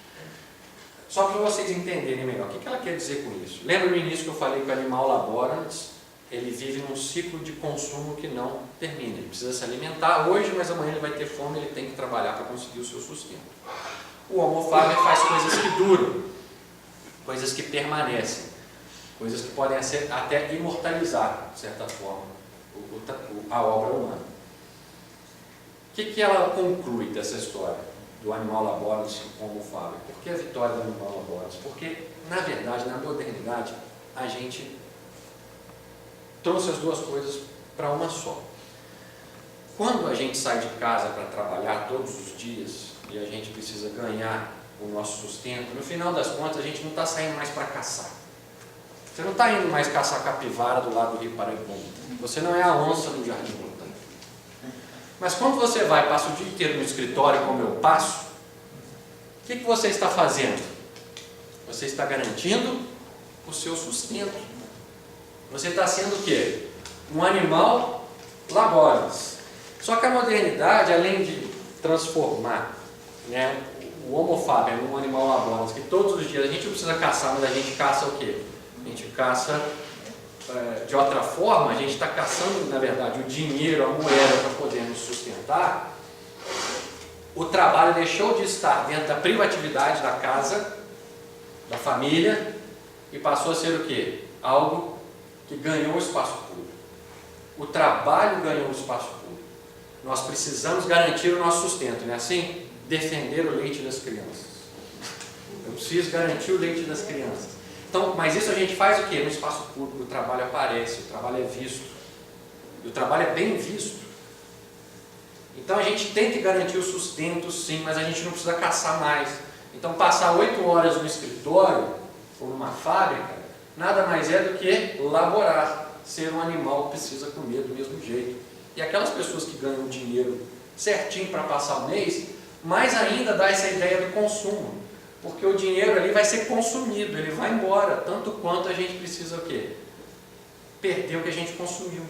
Só para vocês entenderem melhor, o que ela quer dizer com isso? Lembra no início que eu falei que o animal laborans, ele vive num ciclo de consumo que não termina. Ele precisa se alimentar hoje, mas amanhã ele vai ter fome, ele tem que trabalhar para conseguir o seu sustento. O Homo faber faz coisas que duram, coisas que permanecem, coisas que podem ser até imortalizar, de certa forma, a obra humana. O que ela conclui dessa história do animal laborans com o Homo faber? Por que a vitória do animal laborans? Porque, na verdade, na modernidade, a gente trouxe as duas coisas para uma só. Quando a gente sai de casa para trabalhar todos os dias e a gente precisa ganhar o nosso sustento, no final das contas a gente não está saindo mais para caçar. Você não está indo mais caçar capivara do lado do Rio Paraibuna. Você não é a onça do Jardim Botânico. Mas quando você vai e passa o dia inteiro no escritório, como eu passo, o que você está fazendo? Você está garantindo o seu sustento. Você está sendo o quê? Um animal laborans. Só que a modernidade, além de transformar, né, o Homo faber num animal laborans, que todos os dias a gente não precisa caçar, mas a gente caça o quê? A gente caça de outra forma, a gente está caçando, na verdade, o dinheiro, a moeda para poder nos sustentar. O trabalho deixou de estar dentro da privatividade da casa, da família, e passou a ser o quê? Algo que ganhou o espaço público. O trabalho ganhou o espaço público. Nós precisamos garantir o nosso sustento, não é assim? Defender o leite das crianças. Eu preciso garantir o leite das crianças. Então, mas isso a gente faz o quê? No espaço público, o trabalho aparece, o trabalho é visto. E o trabalho é bem visto. Então a gente tem que garantir o sustento, sim, mas a gente não precisa caçar mais. Então passar 8 horas no escritório ou numa fábrica, nada mais é do que laborar. Ser um animal precisa comer do mesmo jeito. E aquelas pessoas que ganham dinheiro certinho para passar o mês, mais ainda dá essa ideia do consumo. Porque o dinheiro ali vai ser consumido, ele vai embora, tanto quanto a gente precisa o quê? Perder o que a gente consumiu.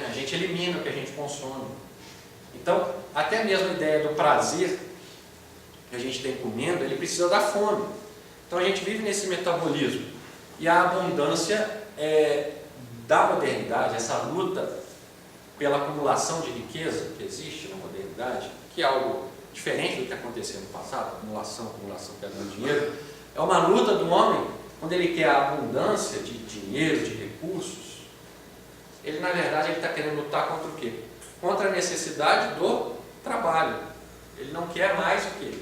A gente elimina o que a gente consome. Então, até mesmo a ideia do prazer que a gente tem comendo, ele precisa da fome. Então a gente vive nesse metabolismo. E a abundância da modernidade, essa luta pela acumulação de riqueza que existe na modernidade, que é algo diferente do que acontecia no passado, acumulação, perdendo dinheiro, é uma luta do homem, quando ele quer a abundância de dinheiro, de recursos, ele na verdade está querendo lutar contra o quê? Contra a necessidade do trabalho. Ele não quer mais o quê?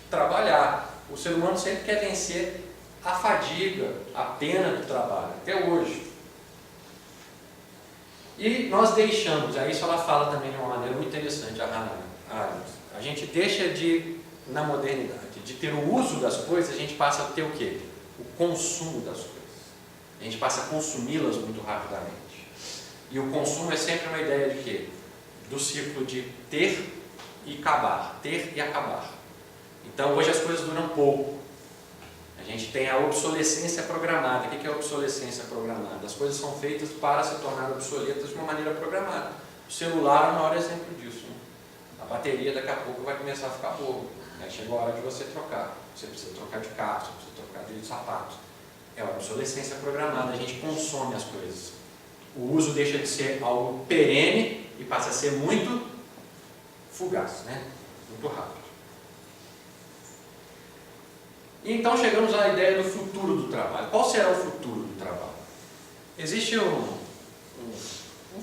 Trabalhar. O ser humano sempre quer vencer a fadiga, a pena do trabalho, até hoje. E nós deixamos, aí isso ela fala também de uma maneira muito interessante, a Hannah Arendt. A gente deixa de, na modernidade, de ter o uso das coisas, a gente passa a ter o quê? O consumo das coisas. A gente passa a consumi-las muito rapidamente. E o consumo é sempre uma ideia de quê? Do ciclo de ter e acabar, ter e acabar. Então hoje as coisas duram pouco. A gente tem a obsolescência programada. O que é a obsolescência programada? As coisas são feitas para se tornar obsoletas de uma maneira programada. O celular é o maior exemplo disso. Né? A bateria daqui a pouco vai começar a ficar boa. Aí chegou a hora de você trocar. Você precisa trocar de carro, você precisa trocar de sapato. É a obsolescência programada. A gente consome as coisas. O uso deixa de ser algo perene e passa a ser muito fugaz, né? Muito rápido. E então chegamos à ideia do futuro do trabalho. Qual será o futuro do trabalho? Existe um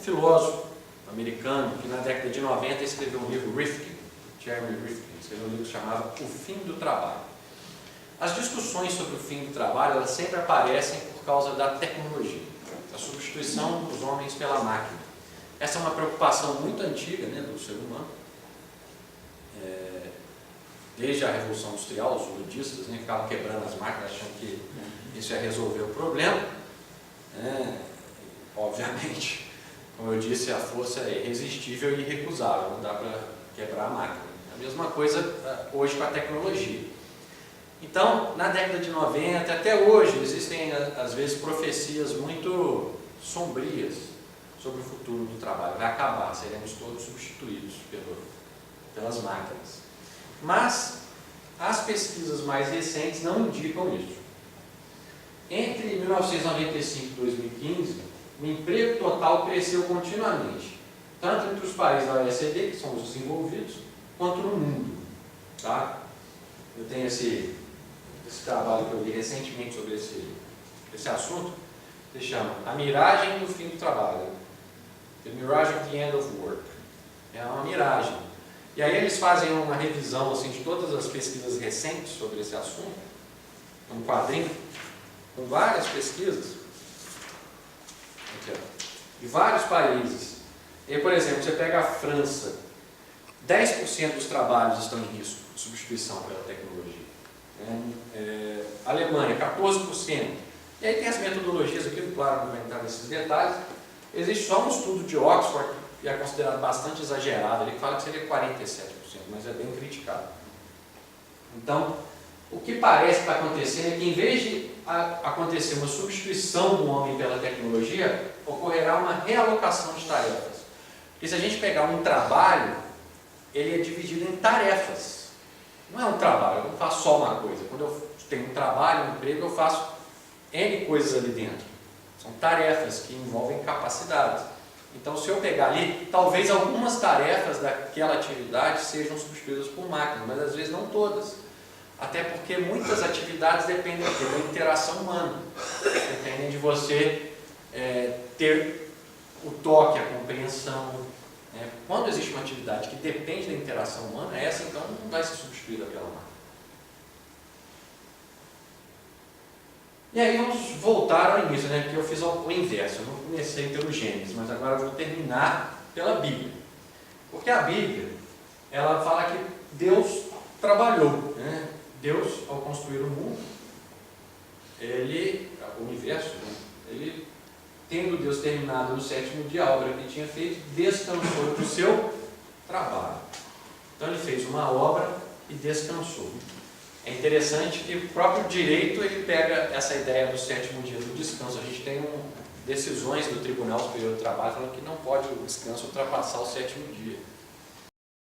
filósofo americano que na década de 90 escreveu um livro, Jeremy Rifkin, escreveu um livro chamado O Fim do Trabalho. As discussões sobre o fim do trabalho, elas sempre aparecem por causa da tecnologia, a substituição dos homens pela máquina. Essa é uma preocupação muito antiga, né, do ser humano. Desde a Revolução Industrial, os ludistas, né, ficavam quebrando as máquinas, achando que isso ia resolver o problema. Obviamente, como eu disse, a força é irresistível e irrecusável, não dá para quebrar a máquina. A mesma coisa hoje com a tecnologia. Então, na década de 90, até hoje, existem às vezes profecias muito sombrias sobre o futuro do trabalho. Vai acabar, seremos todos substituídos pelas máquinas. Mas as pesquisas mais recentes não indicam isso. Entre 1995 e 2015, o emprego total cresceu continuamente, tanto entre os países da OECD, que são os desenvolvidos, quanto no mundo. Tá? Eu tenho esse trabalho que eu li recentemente sobre esse assunto, que se chama A Miragem do Fim do Trabalho. The Mirage of the End of Work. É uma miragem. E aí eles fazem uma revisão assim, de todas as pesquisas recentes sobre esse assunto, um quadrinho, com várias pesquisas, aqui, de vários países. E, por exemplo, você pega a França, 10% dos trabalhos estão em risco de substituição pela tecnologia. Alemanha, 14%. E aí tem as metodologias aqui, claro, não vou entrar nesses detalhes. Existe só um estudo de Oxford, que é considerado bastante exagerado, ele fala que seria 47%, mas é bem criticado. Então, o que parece que está acontecendo é que, em vez de acontecer uma substituição do homem pela tecnologia, ocorrerá uma realocação de tarefas. Porque se a gente pegar um trabalho, ele é dividido em tarefas. Não é um trabalho, eu não faço só uma coisa. Quando eu tenho um trabalho, um emprego, eu faço N coisas ali dentro. São tarefas que envolvem capacidades. Então, se eu pegar ali, talvez algumas tarefas daquela atividade sejam substituídas por máquinas, mas às vezes não todas. Até porque muitas atividades dependem da interação humana. Dependem de você ter o toque, a compreensão. Quando existe uma atividade que depende da interação humana, essa então não vai ser substituída pela máquina. E aí vamos voltar ao início, porque eu fiz o inverso. Eu não comecei pelo Gênesis, mas agora eu vou terminar pela Bíblia. Porque a Bíblia, ela fala que Deus trabalhou. Deus, ao construir o mundo, o universo, ele, tendo Deus terminado no sétimo dia a obra que tinha feito, descansou do seu trabalho. Então ele fez uma obra e descansou. É interessante que o próprio direito ele pega essa ideia do sétimo dia do descanso. A gente tem decisões do Tribunal Superior do Trabalho falando que não pode o descanso ultrapassar o sétimo dia.